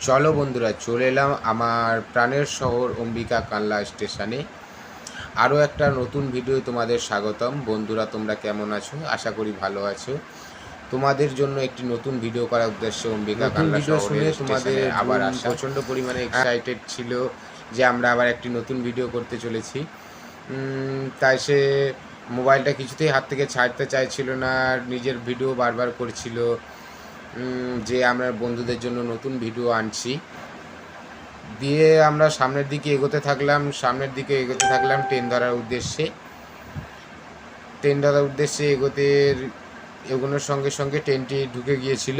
চলো বন্ধুরা, চলে এলাম আমার প্রাণের শহর অম্বিকা কানলা স্টেশনে। আরও একটা নতুন ভিডিও তোমাদের স্বাগতম। বন্ধুরা, তোমরা কেমন আছো? আশা করি ভালো আছো। তোমাদের জন্য একটি নতুন ভিডিও করার উদ্দেশ্যে অম্বিকা কানলা শহরের তোমাদের আবার প্রচণ্ড পরিমাণে এক্সাইটেড ছিল যে আমরা আবার একটি নতুন ভিডিও করতে চলেছি। তাই সে মোবাইলটা কিছুতেই হাত থেকে ছাড়তে চাইছিল না, নিজের ভিডিও বারবার করছিল যে আমরা বন্ধুদের জন্য নতুন ভিডিও আনছি। দিয়ে আমরা সামনের দিকে এগোতে থাকলাম ট্রেন ধরার উদ্দেশ্যে এগোনোর সঙ্গে সঙ্গে ট্রেনটি ঢুকে গিয়েছিল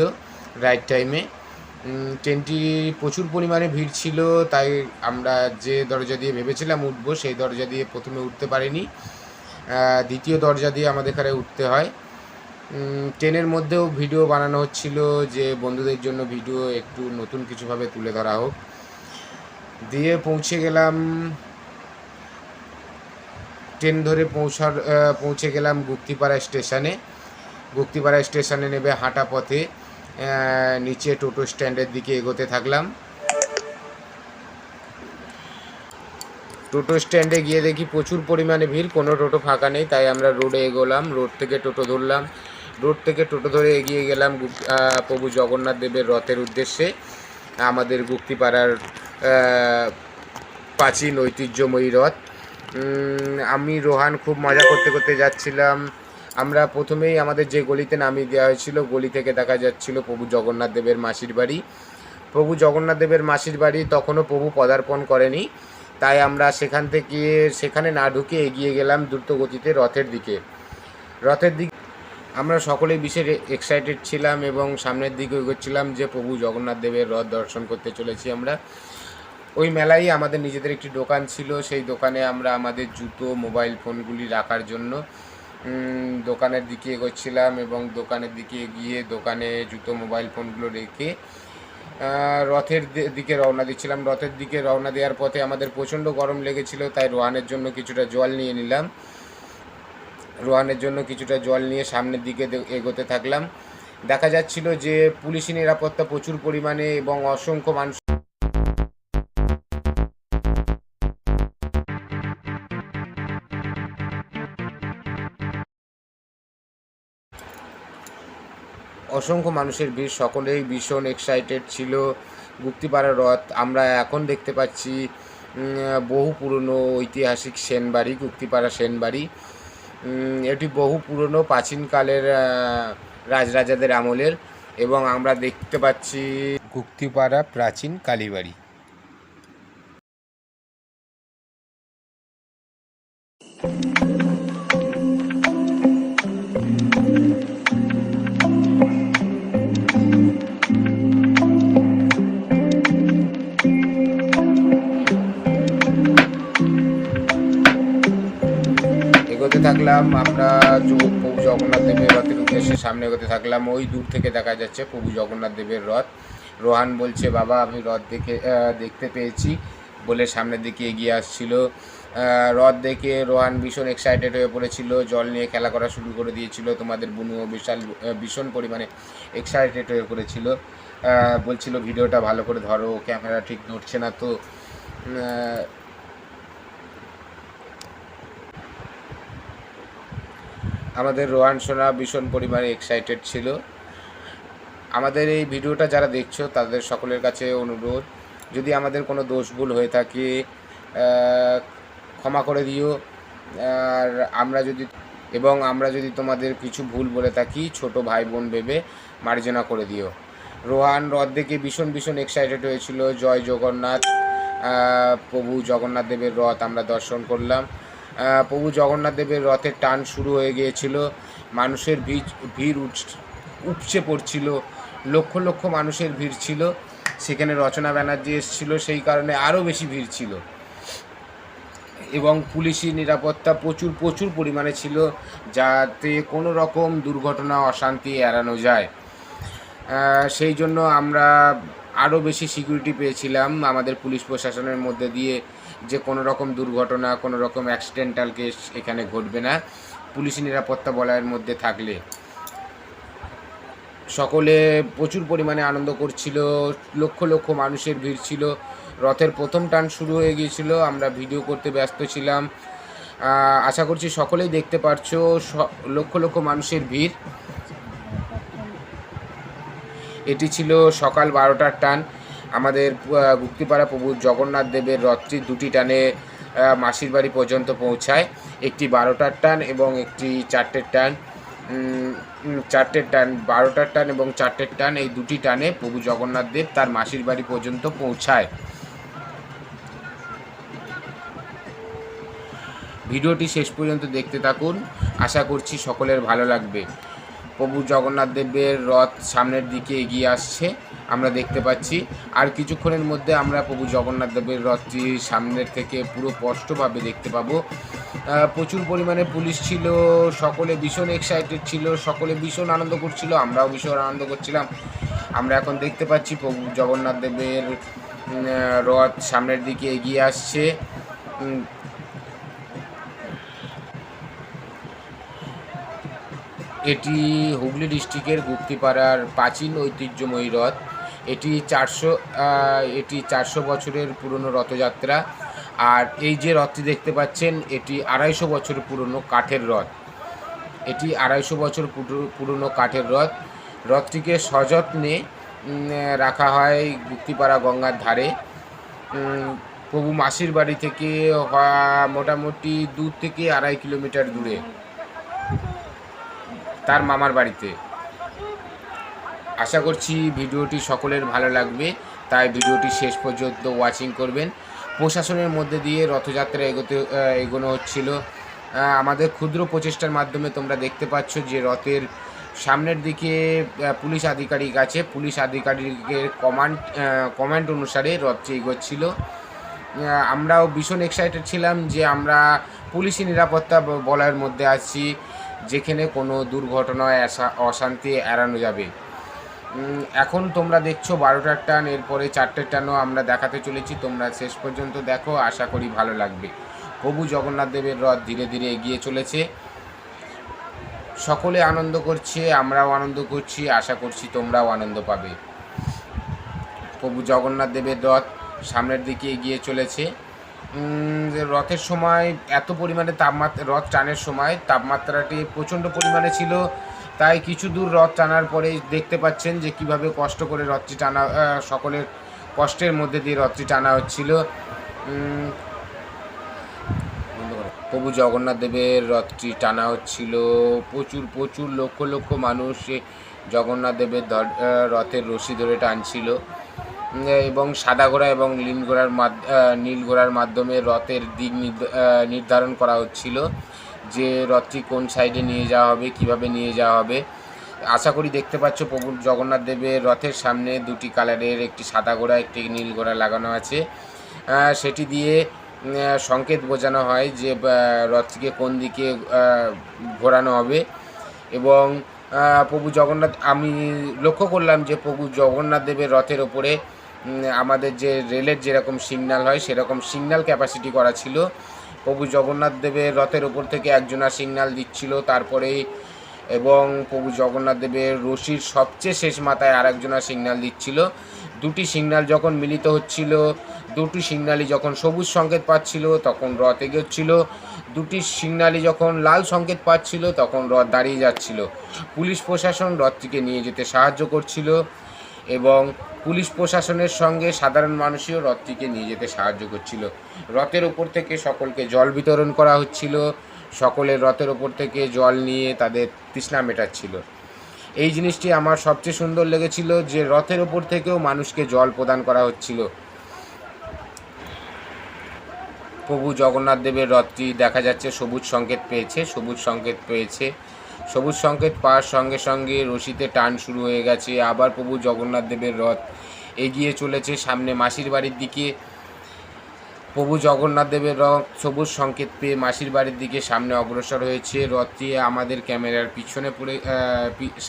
রাইট টাইমে। ট্রেনটি প্রচুর পরিমাণে ভিড় ছিল, তাই আমরা যে দরজা দিয়ে ভেবেছিলাম উঠবো সেই দরজা দিয়ে প্রথমে উঠতে পারিনি, দ্বিতীয় দরজা দিয়ে আমাদের এখানে উঠতে হয়। ট্রেনের মধ্যেও ভিডিও বানানো হচ্ছিল যে বন্ধুদের জন্য ভিডিও একটু নতুন কিছুভাবে তুলে ধরা হোক। দিয়ে ট্রেন ধরে পৌঁছে গেলাম গুপ্তিপাড়া স্টেশনে নেবে হাঁটা পথে নিচে টোটো স্ট্যান্ডের দিকে এগোতে থাকলাম। টোটো স্ট্যান্ডে গিয়ে দেখি প্রচুর পরিমাণে ভিড়, কোনো টোটো ফাঁকা নেই, তাই আমরা রোডে এগোলাম। রোড থেকে টোটো ধরে এগিয়ে গেলাম প্রভু জগন্নাথ দেবের রথের উদ্দেশ্যে। আমাদের গুপ্তিপাড়ার প্রাচীন ঐতিহ্যময়ী রথ। আমি রোহান খুব মজা করতে করতে যাচ্ছিলাম। আমরা প্রথমেই আমাদের যে গলিতে নামিয়ে দেওয়া হয়েছিল, গলি থেকে দেখা যাচ্ছিল প্রভু জগন্নাথ দেবের মাসির বাড়ি। তখনও প্রভু পদার্পণ করেনি, তাই আমরা সেখানে না ঢুকে এগিয়ে গেলাম দ্রুত গতিতে রথের দিকে। আমরা সকলেই বিশেষ এক্সাইটেড ছিলাম এবং সামনের দিকে এগোচ্ছিলাম যে প্রভু জগন্নাথ দেবের রথ দর্শন করতে চলেছি আমরা। ওই মেলায় আমাদের নিজেদের একটি দোকান ছিল, সেই দোকানে আমরা আমাদের জুতো মোবাইল ফোনগুলি রাখার জন্য দোকানের দিকে এগোচ্ছিলাম এবং দোকানের দিকে গিয়ে দোকানে জুতো মোবাইল ফোনগুলো রেখে রথের দিকে রওনা দিচ্ছিলাম। রথের দিকে রওনা দেওয়ার পথে আমাদের প্রচণ্ড গরম লেগেছিল, তাই রোহানের জন্য কিছুটা জল নিয়ে নিলাম। জল নিয়ে সামনের দিকে এগোতে থাকলাম। দেখা যাচ্ছিল যে পুলিশি নিরাপত্তা প্রচুর পরিমাণে এবং অসংখ্য মানুষের ভিড়, সকলেই ভীষণ এক্সাইটেড ছিল। গুপ্তিপাড়া রথ আমরা এখন দেখতে পাচ্ছি বহু পুরনো ঐতিহাসিক গুপ্তিপাড়া সেনবাড়ি। এটি বহু পুরনো প্রাচীনকালের রাজরাজাদের আমলের, এবং আমরা দেখতে পাচ্ছি গুপ্তিপাড়া প্রাচীন কালীবাড়ি। এগোতে থাকলাম আমরা প্রভু জগন্নাথ দেবের রথের উদ্দেশ্যে সামনে এগোতে থাকলাম। ওই দূর থেকে দেখা যাচ্ছে প্রভু জগন্নাথ দেবের রথ। রোহান বলছে, বাবা আমি রথ দেখতে পেয়েছি বলে সামনের দিকে এগিয়ে আসছিল। রথ দেখে রোহান ভীষণ এক্সাইটেড হয়ে পড়েছিল, জল নিয়ে খেলা করা শুরু করে দিয়েছিল। তোমাদের বুনুও ভীষণ পরিমাণে এক্সাইটেড হয়ে পড়েছিল, বলছিল ভিডিওটা ভালো করে ধরো, ক্যামেরা ঠিক ধরছে না তো। আমাদের রোহান সোনা ভীষণ পরিমাণে এক্সাইটেড ছিল। আমাদের এই ভিডিওটা যারা দেখছো তাদের সকলের কাছে অনুরোধ, যদি আমাদের কোনো দোষ ভুল হয়ে থাকে ক্ষমা করে দিও। আর আমরা যদি তোমাদের কিছু ভুল বলে থাকি ছোট ভাই বোন ভেবে মার্জনা করে দিও। রোহান রথ দেখে ভীষণ এক্সাইটেড হয়েছিল। জয় জগন্নাথ। প্রভু জগন্নাথ দেবের রথ আমরা দর্শন করলাম। প্রভু জগন্নাথ দেবের রথের টান শুরু হয়ে গিয়েছিল। মানুষের ভিড় উপচে পড়ছিল, লক্ষ মানুষের ভিড় ছিল। সেখানে রচনা ব্যানার্জি এসেছিল, সেই কারণে আরও বেশি ভিড় ছিল এবং পুলিশি নিরাপত্তা প্রচুর পরিমাণে ছিল, যাতে কোনো রকম দুর্ঘটনা অশান্তি এড়ানো যায়। সেই জন্য আমরা আরও বেশি সিকিউরিটি পেয়েছিলাম আমাদের পুলিশ প্রশাসনের মধ্যে দিয়ে, যে কোনো রকম দুর্ঘটনা, কোনো রকম অ্যাক্সিডেন্টাল কেস এখানে ঘটবে না পুলিশি নিরাপত্তা বলয়ের মধ্যে থাকলে। সকলে প্রচুর পরিমাণে আনন্দ করছিল, লক্ষ লক্ষ মানুষের ভিড় ছিল। রথের প্রথম টান শুরু হয়ে গিয়েছিল, আমরা ভিডিও করতে ব্যস্ত ছিলাম। আশা করছি সকলেই দেখতে পারছো লক্ষ লক্ষ মানুষের ভিড়। এটি ছিল সকাল 12টার টান। আমাদের গুপ্তিপাড়া প্রভু জগন্নাথ দেবের রথটি দুটি টানে মাসির বাড়ি পর্যন্ত পৌঁছায়, একটি 12টার টান এবং একটি 4টের টান। 4টের টান, 12টার টান এবং 4টের টান, এই দুটি টানে প্রভু জগন্নাথ দেব তার মাসির বাড়ি পর্যন্ত পৌঁছায়। ভিডিওটি শেষ পর্যন্ত দেখতে থাকুন, আশা করছি সকলের ভালো লাগবে। প্রভু জগন্নাথ দেবের রথ সামনের দিকে এগিয়ে আসছে, আমরা দেখতে পাচ্ছি। আর কিছুক্ষণের মধ্যে আমরা প্রভু জগন্নাথ দেবের রথটি সামনের থেকে পুরো স্পষ্টভাবে দেখতে পাবো। প্রচুর পরিমাণে পুলিশ ছিল, সকলে ভীষণ এক্সাইটেড ছিল, সকলে ভীষণ আনন্দ করছিল, আমরাও ভীষণ আনন্দ করছিলাম। আমরা এখন দেখতে পাচ্ছি প্রভু জগন্নাথ দেবের রথ সামনের দিকে এগিয়ে আসছে। এটি হুগলি ডিস্ট্রিক্টের গুপ্তিপাড়ার প্রাচীন ঐতিহ্যময়ী রথ। এটি 400 বছরের পুরনো রথযাত্রা। আর এই যে রথটি দেখতে পাচ্ছেন, এটি 250 বছর পুরনো কাঠের রথ। এটি 250 বছর পুরনো কাঠের রথ। রথটিকে সযত্নে রাখা হয় গুপ্তিপাড়া গঙ্গার ধারে। প্রভু মাসির বাড়ি থেকে মোটামুটি 2 থেকে 2.5 কিলোমিটার দূরে তার মামার বাড়িতে। আশা করছি ভিডিওটি সকলের ভালো লাগবে, তাই ভিডিওটি শেষ পর্যন্ত ওয়াচিং করবেন। প্রশাসনের মধ্যে দিয়ে রথযাত্রা এগোনো হচ্ছিল। আমাদের ক্ষুদ্র প্রচেষ্টার মাধ্যমে তোমরা দেখতে পাচ্ছ যে রথের সামনের দিকে পুলিশ আধিকারিক আছে, পুলিশ আধিকারিকের কমান্ড অনুসারে রথটি এগোচ্ছিল। আমরাও ভীষণ এক্সাইটেড ছিলাম যে আমরা পুলিশি নিরাপত্তা বলয়ের মধ্যে আছি, যেখানে কোনো দুর্ঘটনায় অশান্তি এড়ানো যাবে। এখন তোমরা দেখছো 12টার টান, এরপরে 4টের টানও আমরা দেখাতে চলেছি, তোমরা শেষ পর্যন্ত দেখো, আশা করি ভালো লাগবে। প্রভু জগন্নাথ দেবের রথ ধীরে ধীরে এগিয়ে চলেছে, সকলে আনন্দ করছে, আমরাও আনন্দ করছি, আশা করছি তোমরাও আনন্দ পাবে। প্রভু জগন্নাথ দেবের রথ সামনের দিকে এগিয়ে চলেছে। রথের সময় এত পরিমাণে রথ টানের সময় তাপমাত্রাটি প্রচণ্ড পরিমাণে ছিল, তাই কিছু দূর রথ টানার পরে দেখতে পাচ্ছেন যে কিভাবে কষ্ট করে রথটি টানা, সকলের কষ্টের মধ্যে দিয়ে রথটি টানা হচ্ছিল। প্রভু জগন্নাথ দেবের রথটি টানা হচ্ছিল, প্রচুর লক্ষ লক্ষ মানুষ জগন্নাথ দেবের রথের রশি ধরে টানছিল এবং সাদা ঘোড়া এবং নীল ঘোড়ার মাধ্যমে রথের দিক নির্ধারণ করা হচ্ছিল যে রথটি কোন সাইডে নিয়ে যাওয়া হবে, কিভাবে নিয়ে যাওয়া হবে। আশা করি দেখতে পাচ্ছ প্রভু জগন্নাথ দেবের রথের সামনে দুটি কালারের, একটি সাদা ঘোড়া একটি নীল ঘোড়া লাগানো আছে। সেটি দিয়ে সংকেত বোঝানো হয় যে রথটিকে কোন দিকে ঘোরানো হবে। এবং প্রভু জগন্নাথ, আমি লক্ষ্য করলাম যে প্রভু জগন্নাথ দেবের রথের ওপরে আমাদের যে রেলের যেরকম সিগন্যাল হয় সেরকম সিগন্যাল ক্যাপাসিটি করা ছিল। প্রভু জগন্নাথ দেবের রথের ওপর থেকে একজনা সিগন্যাল দিচ্ছিল, তারপরেই এবং প্রভু জগন্নাথ দেবের রশির সবচেয়ে শেষ মাথায় আরেকজনা সিগন্যাল দিচ্ছিল। দুটি সিগন্যাল যখন মিলিত হচ্ছিল, দুটি সিগন্যালই যখন সবুজ সংকেত পাচ্ছিল তখন রথ এগোচ্ছিল, দুটি সিগন্যালই যখন লাল সংকেত পাচ্ছিল তখন রথ দাঁড়িয়ে যাচ্ছিল। পুলিশ প্রশাসন রথটিকে নিয়ে যেতে সাহায্য করছিল এবং পুলিশ প্রশাসনের সঙ্গে সাধারণ মানুষও রথটিকে নিয়ে যেতে সাহায্য করছিল। রথের ওপর থেকে সকলকে জল বিতরণ করা হচ্ছিল, সকলের রথের ওপর থেকে জল নিয়ে তাদের তৃষ্ণা মেটাচ্ছিল। এই জিনিসটি আমার সবচেয়ে সুন্দর লেগেছিল যে রথের ওপর থেকেও মানুষকে জল প্রদান করা হচ্ছিল। প্রভু জগন্নাথ দেবের রথটি দেখা যাচ্ছে সবুজ সংকেত পেয়েছে। সবুজ সংকেত পাওয়ার সঙ্গে সঙ্গে রশিতে টান শুরু হয়ে গেছে। আবার প্রভু জগন্নাথ দেবের রথ এগিয়ে চলেছে সামনে মাসির বাড়ির দিকে। প্রভু জগন্নাথ দেবের রথ সবুজ সংকেত পেয়ে মাসির বাড়ির দিকে সামনে অগ্রসর হয়েছে। রথটি আমাদের ক্যামেরার পিছনে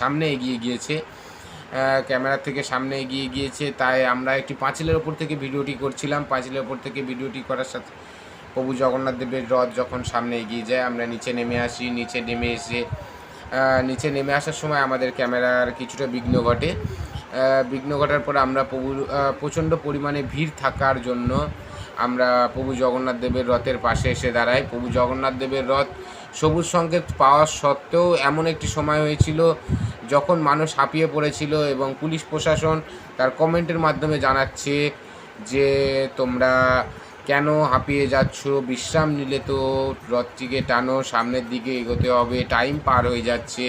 সামনে এগিয়ে গিয়েছে, ক্যামেরা থেকে সামনে এগিয়ে গিয়েছে। তাই আমরা একটি পাঁচিলের ওপর থেকে ভিডিওটি করছিলাম। পাঁচিলের ওপর থেকে ভিডিওটি করার সাথে প্রভু জগন্নাথ দেবের রথ যখন সামনে এগিয়ে যায় আমরা নিচে নেমে আসি। নিচে নেমে এসে নিচে নেমে আসার সময় আমাদের ক্যামেরার কিছুটা বিঘ্ন ঘটে। বিঘ্ন ঘটার পর আমরা প্রচণ্ড পরিমাণে ভিড় থাকার জন্য আমরা প্রভু জগন্নাথ দেবের রথের পাশে এসে দাঁড়াই। প্রভু জগন্নাথ দেবের রথ সবুজ সংকেত পাওয়া সত্ত্বেও এমন একটি সময় হয়েছিল যখন মানুষ হাঁপিয়ে পড়েছিল এবং পুলিশ প্রশাসন তার কমেন্টের মাধ্যমে জানাচ্ছে যে তোমরা কেন হাঁপিয়ে যাচ্ছ, বিশ্রাম নিলে তো রথটিকে টানো, সামনের দিকে এগোতে হবে, টাইম পার হয়ে যাচ্ছে,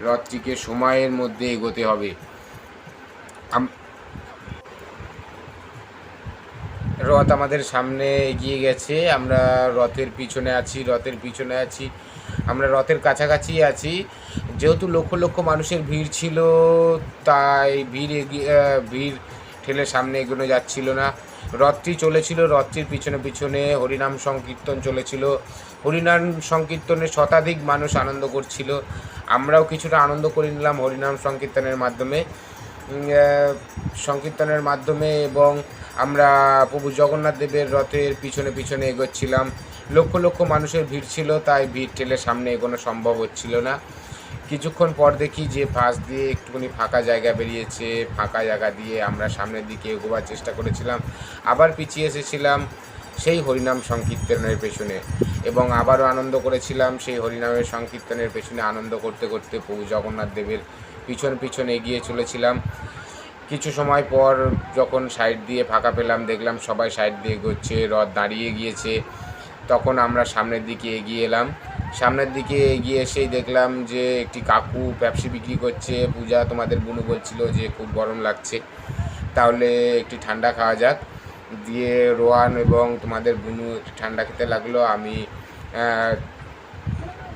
রথটিকে সময়ের মধ্যে এগোতে হবে। রথ আমাদের সামনে এগিয়ে গেছে, আমরা রথের পিছনে আছি, আমরা রথের কাছাকাছি আছি। যেহেতু লক্ষ লক্ষ মানুষের ভিড় ছিল তাই ভিড় ঠেলে সামনে এগোনো যাচ্ছিল না। রথটি চলেছিল, রথটির পিছনে পিছনে হরিনাম সংকীর্তন চলেছিল। হরিনাম সংকীর্তনে শতাধিক মানুষ আনন্দ করছিল, আমরাও কিছুটা আনন্দ করে নিলাম হরিনাম সংকীর্তনের মাধ্যমে এবং আমরা প্রভু জগন্নাথ দেবের রথের পিছনে পিছনে এগোচ্ছিলাম। লক্ষ লক্ষ মানুষের ভিড় ছিল তাই ভিড় ঠেলে সামনে এগোনো সম্ভব হচ্ছিল না। কিছুক্ষণ পর দেখি যে পাশ দিয়ে একটুখানি ফাঁকা জায়গা বেরিয়েছে, ফাঁকা জায়গা দিয়ে আমরা সামনের দিকে এগোবার চেষ্টা করেছিলাম, আবার পিছিয়ে এসেছিলাম সেই হরিনাম সংকীর্তনের পেছনে এবং আবারও আনন্দ করেছিলাম সেই হরিনামের সংকীর্তনের পেছনে। আনন্দ করতে করতে প্রভু জগন্নাথ দেবের পিছনে এগিয়ে চলেছিলাম। কিছু সময় পর যখন সাইড দিয়ে ফাঁকা পেলাম, দেখলাম সবাই সাইড দিয়ে এগোচ্ছে, রথ দাঁড়িয়ে গিয়েছে, তখন আমরা সামনের দিকে এগিয়ে এলাম। সামনের দিকে এগিয়ে এসেই দেখলাম যে একটি কাকু পেপসি বিক্রি করছে। পূজা, তোমাদের বুনু বলছিল যে খুব গরম লাগছে, তাহলে একটি ঠান্ডা খাওয়া যাক। দিয়ে রোহান এবং তোমাদের বুনু একটি ঠান্ডা খেতে লাগলো। আমি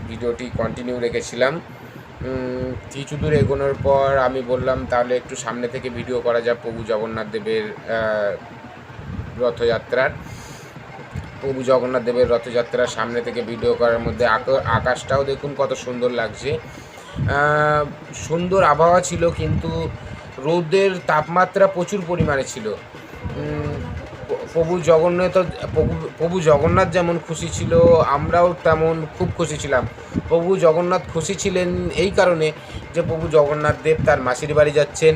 ভিডিওটি কন্টিনিউ রেখেছিলাম। কিছু দূর এগোনোর পর আমি বললাম তাহলে একটু সামনে থেকে ভিডিও করা যাক প্রভু জগন্নাথ দেবের রথযাত্রার সামনে থেকে ভিডিও করার মধ্যে আকাশটাও দেখুন কত সুন্দর লাগছে। সুন্দর আবহাওয়া ছিল, কিন্তু রোদের তাপমাত্রা প্রচুর পরিমাণে ছিল। প্রভু জগন্নাথ যেমন খুশি ছিল, আমরাও তেমন খুব খুশি ছিলাম। প্রভু জগন্নাথ খুশি ছিলেন এই কারণে যে প্রভু জগন্নাথ দেব তার মাসির বাড়ি যাচ্ছেন,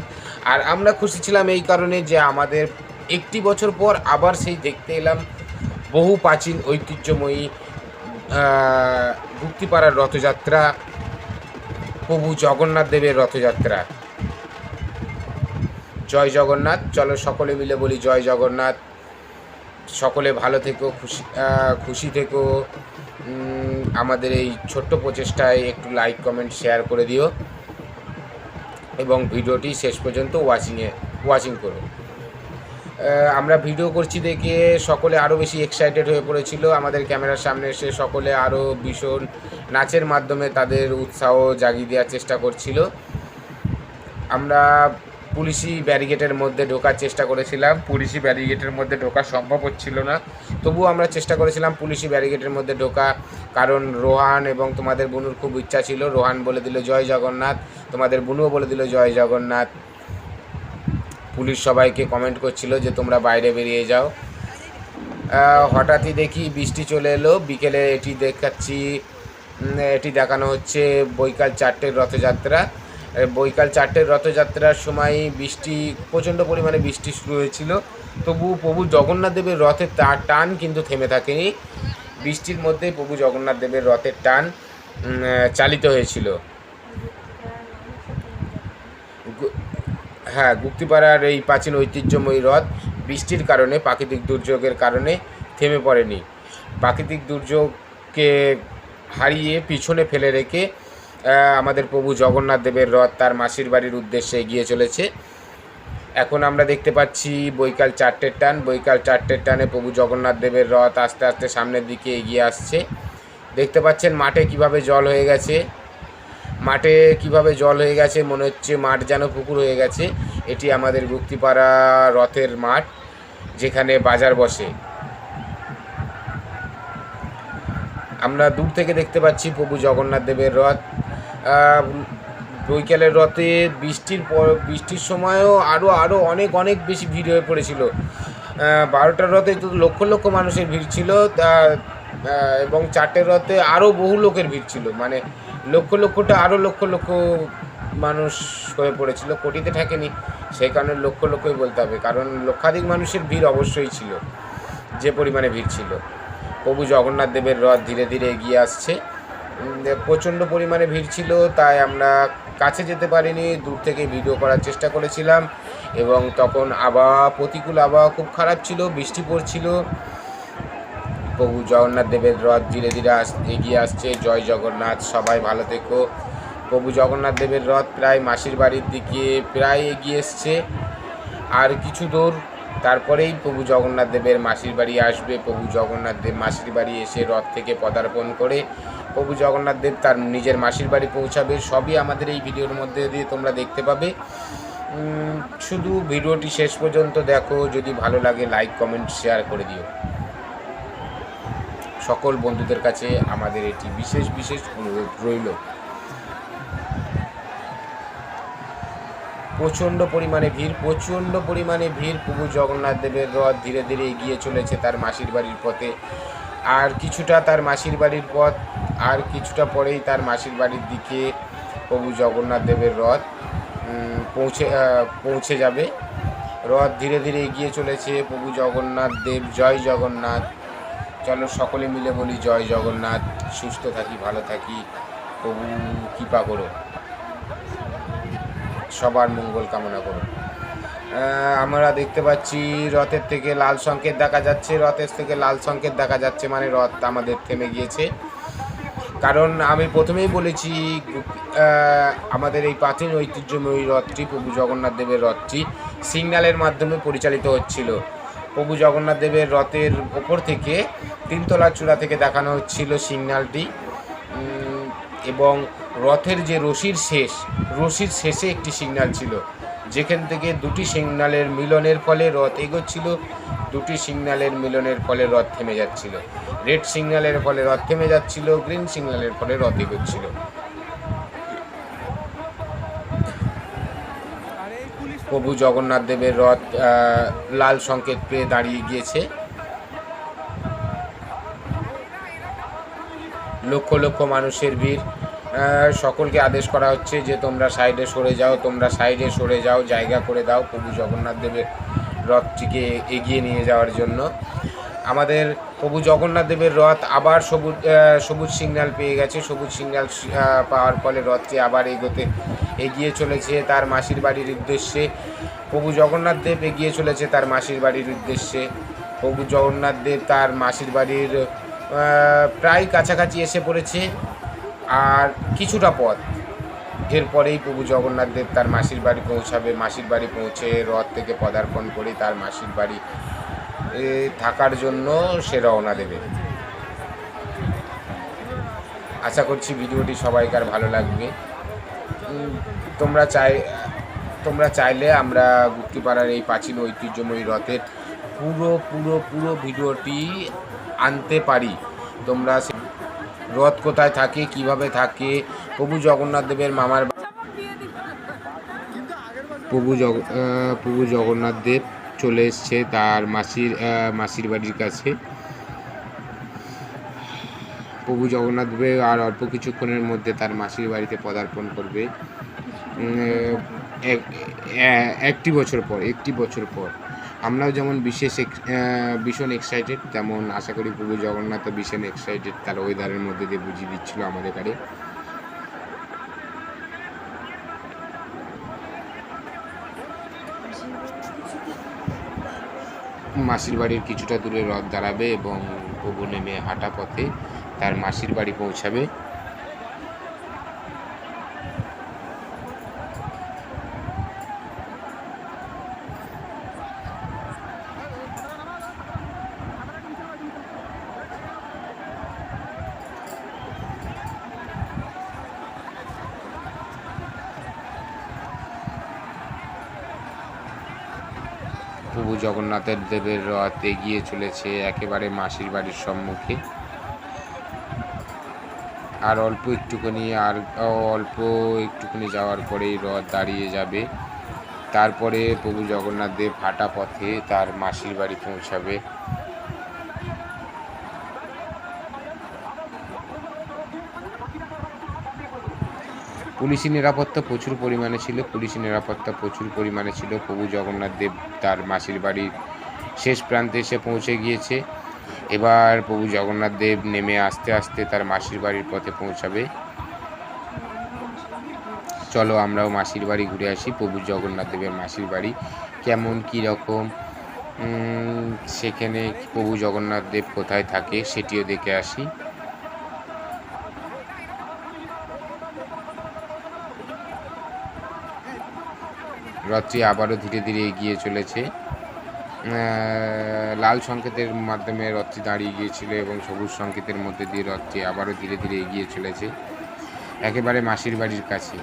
আর আমরা খুশি ছিলাম এই কারণে যে আমাদের একটি বছর পর আবার সেই দেখতে এলাম বহু প্রাচীন ঐতিহ্যময়ী গুপ্তিপাড়ার রথযাত্রা, প্রভু জগন্নাথ দেবের রথযাত্রা। জয় জগন্নাথ। চলো সকলে মিলে বলি জয় জগন্নাথ। সকলে ভালো থেকো, খুশি থেকো। আমাদের এই ছোট্ট প্রচেষ্টায় একটু লাইক, কমেন্ট, শেয়ার করে দিও এবং ভিডিওটি শেষ পর্যন্ত ওয়াচিং করো। আমরা ভিডিও করছি দেখে সকলে আরও বেশি এক্সাইটেড হয়ে পড়েছিল। আমাদের ক্যামেরার সামনে এসে সকলে আরও ভীষণ নাচের মাধ্যমে তাদের উৎসাহ জাগিয়ে দেওয়ার চেষ্টা করছিল। আমরা পুলিশি ব্যারিকেডের মধ্যে ঢোকার চেষ্টা করেছিলাম, পুলিশি ব্যারিকেডের মধ্যে ঢোকা সম্ভব হচ্ছিল না, তবুও আমরা চেষ্টা করেছিলাম পুলিশি ব্যারিকেডের মধ্যে ঢোকা, কারণ রোহান এবং তোমাদের বুনুর খুব ইচ্ছা ছিল। রোহান বলে দিল জয় জগন্নাথ, তোমাদের বুনুও বলে দিল জয় জগন্নাথ। পুলিশ সবাইকে কমেন্ট করছিল যে তোমরা বাইরে বেরিয়ে যাও। হঠাৎই দেখি বৃষ্টি চলে এলো। বিকেলে এটি দেখানো হচ্ছে বৈকাল 4টের রথযাত্রা। বৈকাল 4টের রথযাত্রার সময় প্রচণ্ড পরিমাণে বৃষ্টি শুরু হয়েছিল, তবু প্রভু জগন্নাথ দেবের রথের টান কিন্তু থেমে থাকেনি। বৃষ্টির মধ্যে প্রভু জগন্নাথ দেবের রথের টান চালিত হয়েছিল। হ্যাঁ, গুপ্তিপাড়ার এই প্রাচীন ঐতিহ্যময়ী রথ বৃষ্টির কারণে, প্রাকৃতিক দুর্যোগের কারণে থেমে পড়েনি। প্রাকৃতিক দুর্যোগকে হারিয়ে পিছনে ফেলে রেখে আমাদের প্রভু জগন্নাথ দেবের রথ তার মাসির বাড়ির উদ্দেশ্যে এগিয়ে চলেছে। এখন আমরা দেখতে পাচ্ছি বৈকাল 4টের টান। বৈকাল 4টের টানে প্রভু জগন্নাথ দেবের রথ আস্তে আস্তে সামনের দিকে এগিয়ে আসছে। দেখতে পাচ্ছেন মাঠে কিভাবে জল হয়ে গেছে, মনে হচ্ছে মাঠ যেন পুকুর হয়ে গেছে। এটি আমাদের গুপ্তিপাড়া রথের মাঠ, যেখানে বাজার বসে। আমরা দূর থেকে দেখতে পাচ্ছি প্রভু জগন্নাথ দেবের রথ। বৈকালের রথে বৃষ্টির সময়ও আরও অনেক বেশি ভিড় হয়ে পড়েছিল। 12টার রথে তো লক্ষ লক্ষ মানুষের ভিড় ছিল, এবং 4টের রথে আরও বহু লোকের ভিড় ছিল। মানে লক্ষ লক্ষটা আরও লক্ষ লক্ষ মানুষ হয়ে পড়েছিল, কোটিতে থাকেনি, সেই কারণে লক্ষ লক্ষই বলতে হবে, কারণ লক্ষাধিক মানুষের ভিড় অবশ্যই ছিল, যে পরিমাণে ভিড় ছিল। প্রভু জগন্নাথ দেবের রথ ধীরে ধীরে এগিয়ে আসছে। প্রচণ্ড পরিমাণে ভিড় ছিল, তাই আমরা কাছে যেতে পারিনি, দূর থেকে ভিডিও করার চেষ্টা করেছিলাম। এবং তখন প্রতিকূল আবহাওয়া খুব খারাপ ছিল, বৃষ্টি পড়ছিল। প্রভু জগন্নাথ দেবের রথ ধীরে ধীরে এগিয়ে আসছে। জয় জগন্নাথ, সবাই ভালো থেকো। প্রভু জগন্নাথ দেবের রথ প্রায় মাসির বাড়ির দিকে প্রায় এগিয়ে এসছে, আর কিছু দূর তারপরেই প্রভু জগন্নাথ দেবের মাসির বাড়ি আসবে। প্রভু জগন্নাথ দেব মাসির বাড়ি এসে রথ থেকে পদার্পণ করে প্রভু জগন্নাথ দেব তার নিজের মাসির বাড়ি পৌঁছাবে। সবই আমাদের এই ভিডিওর মধ্যে দিয়ে তোমরা দেখতে পাবে। শুধু ভিডিওটি শেষ পর্যন্ত দেখো, যদি ভালো লাগে লাইক কমেন্ট শেয়ার করে দিও। সকল বন্ধুদের কাছে আমাদের এটি বিশেষ বিশেষ অনুরোধ রইল। প্রচণ্ড পরিমাণে ভিড়। প্রভু জগন্নাথ দেবের রথ ধীরে ধীরে এগিয়ে চলেছে তার মাসির বাড়ির পথে। আর কিছুটা তার মাসির বাড়ির পথ, আর কিছুটা পরেই তার মাসির বাড়ির দিকে প্রভু জগন্নাথ দেবের রথ পৌঁছে যাবে। রথ ধীরে ধীরে এগিয়ে চলেছে। প্রভু জগন্নাথ দেব, জয় জগন্নাথ। চলো সকলে মিলে বলি জয় জগন্নাথ। সুস্থ থাকি, ভালো থাকি, প্রভু কৃপা করো, সবার মঙ্গল কামনা করো। আমরা দেখতে পাচ্ছি রথের থেকে লাল সংকেত দেখা যাচ্ছে, মানে রথ আমাদের থেমে গিয়েছে। কারণ আমি প্রথমেই বলেছি, আমাদের এই প্রাচীন ঐতিহ্যময়ী রথটি, প্রভু জগন্নাথ দেবের রথটি সিগন্যালের মাধ্যমে পরিচালিত হচ্ছিল। প্রভু জগন্নাথ দেবের রথের ওপর থেকে তিনতলার চূড়া থেকে দেখানো হচ্ছিল সিগন্যালটি। এবং রথের যে রশির শেষে একটি সিগন্যাল ছিল, যেখান থেকে দুটি সিগন্যালের মিলনের ফলে রথ এগোচ্ছিল। দুটি সিগন্যালের মিলনের ফলে রথ থেমে যাচ্ছিল। রেড সিগন্যালের ফলে রথ থেমে যাচ্ছিল, গ্রিন সিগন্যালের ফলে রথ এগোচ্ছিল। প্রভু জগন্নাথ দেবের রথ লাল সংকেত পেয়ে দাঁড়িয়ে গিয়েছে। লক্ষ লক্ষ মানুষের ভিড়। সকলকে আদেশ করা হচ্ছে যে তোমরা সাইডে সরে যাও, জায়গা করে দাও প্রভু জগন্নাথ দেবের রথটিকে এগিয়ে নিয়ে যাওয়ার জন্য। আমাদের প্রভু জগন্নাথ দেবের রথ আবার সবুজ সিগন্যাল পেয়ে গেছে। সবুজ সিগন্যাল পাওয়ার ফলে রথটি আবার এগিয়ে চলেছে তার মাসির বাড়ির উদ্দেশ্যে। প্রভু জগন্নাথ দেব এগিয়ে চলেছে তার মাসির বাড়ির উদ্দেশ্যে। প্রভু জগন্নাথ দেব তার মাসির বাড়ির প্রায় কাছাকাছি এসে পড়েছে, আর কিছুটা পথ। এরপরেই প্রভু জগন্নাথ দেব তার মাসির বাড়ি পৌঁছাবে। মাসির বাড়ি পৌঁছে রথ থেকে পদার্পণ করে তার মাসির বাড়ি থাকার জন্য সে রওনা দেবে। আশা করছি ভিডিওটি সবাইকার ভালো লাগবে। তোমরা চাইলে আমরা গুপ্তিপাড়ার এই প্রাচীন ঐতিহ্যময়ী রথের পুরো ভিডিওটি আনতে পারি। তোমরা রথ কোথায় থাকে, কিভাবে থাকে, প্রভু জগন্নাথ দেবের মামার প্রভু জগন্নাথ দেব চলে এসছে তার মাসির বাড়ির কাছে। প্রভু জগন্নাথ দেব আর অল্প কিছুক্ষণের মধ্যে তার মাসির বাড়িতে পদার্পণ করবে। একটি বছর পর আমরাও যেমন ভীষণ এক্সাইটেড, তেমন আশা করি প্রভু জগন্নাথ ভীষণ এক্সাইটেড। তার ওয়েদারের মধ্যে দিয়ে বুঝিয়ে দিচ্ছিল আমাদের কাছে। মাসির বাড়ির কিছুটা দূরে রথ দাঁড়াবে এবং প্রভু নেমে হাঁটা পথে তার মাসির বাড়ি পৌঁছাবে। প্রভু জগন্নাথের দেবের রথ এগিয়ে চলেছে একেবারে মাসির বাড়ির সম্মুখে। আর অল্প একটুখানি যাওয়ার পরেই রথ দাঁড়িয়ে যাবে। তারপরে প্রভু জগন্নাথ দেব হাঁটা পথে তার মাসির বাড়ি পৌঁছাবে। পুলিশি নিরাপত্তা প্রচুর পরিমাণে ছিল। প্রভু জগন্নাথ দেব তার মাসির বাড়ির শেষ প্রান্তে এসে পৌঁছে গিয়েছে। এবার প্রভু জগন্নাথ দেব নেমে আস্তে আস্তে তার মাসির বাড়ির পথে পৌঁছাবে। চলো আমরাও মাসির বাড়ি ঘুরে আসি। প্রভু জগন্নাথ দেবের মাসির বাড়ি কেমন, কী রকম, সেখানে প্রভু জগন্নাথ দেব কোথায় থাকে সেটিও দেখে আসি। রথটি আবারও ধীরে ধীরে এগিয়ে চলেছে। লাল সংকেতের মাধ্যমে রথটি দাঁড়িয়ে গিয়েছিল এবং সবুজ সংকেতের মধ্যে দিয়ে রথটি আবারও ধীরে ধীরে এগিয়ে চলেছে। একেবারে মাসির বাড়ির কাছে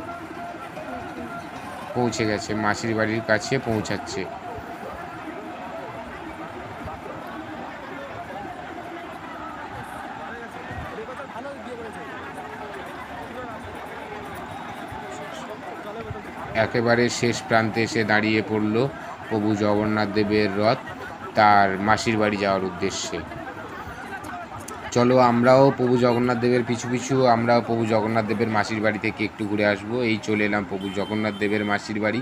পৌঁছে গেছে, মাসির বাড়ির কাছে পৌঁছাচ্ছে। একেবারে শেষ প্রান্তে এসে দাঁড়িয়ে পড়ল প্রভু জগন্নাথ দেবের রথ তার মাসির বাড়ি যাওয়ার উদ্দেশ্যে। চলো আমরাও প্রভু জগন্নাথ দেবের পিছু আমরাও প্রভু জগন্নাথ দেবের মাসির বাড়ি থেকে একটু ঘুরে আসবো। এই চলে এলাম প্রভু জগন্নাথ দেবের মাসির বাড়ি।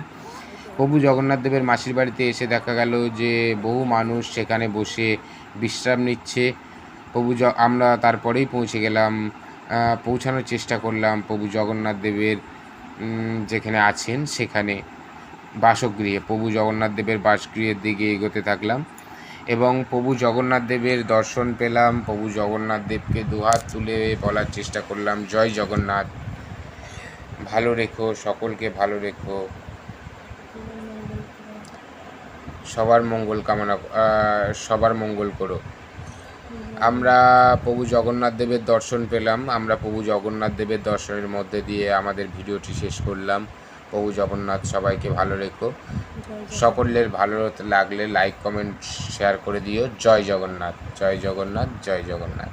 প্রভু জগন্নাথ দেবের মাসির বাড়িতে এসে দেখা গেল যে বহু মানুষ সেখানে বসে বিশ্রাম নিচ্ছে। আমরা তারপরেই পৌঁছে গেলাম, পৌঁছানোর চেষ্টা করলাম প্রভু জগন্নাথ দেবের যেখানে আছেন সেখানে বাসগৃহে। প্রভু জগন্নাথ দেবের বাসগৃহের দিকে এগোতে থাকলাম এবং প্রভু জগন্নাথ দেবের দর্শন পেলাম। প্রভু জগন্নাথ দেবকে দুহাত তুলে বলার চেষ্টা করলাম, জয় জগন্নাথ, ভালো রেখো, সকলকে ভালো রেখো, সবার মঙ্গল করো। আমরা প্রভু জগন্নাথ দেবের দর্শন পেলাম। আমরা প্রভু জগন্নাথ দেবের দর্শনের মধ্যে দিয়ে আমাদের ভিডিওটি শেষ করলাম। প্রভু জগন্নাথ সবাইকে ভালো রেখো। সকলের ভালো লাগলে লাইক, কমেন্ট, শেয়ার করে দিও। জয় জগন্নাথ, জয় জগন্নাথ, জয় জগন্নাথ।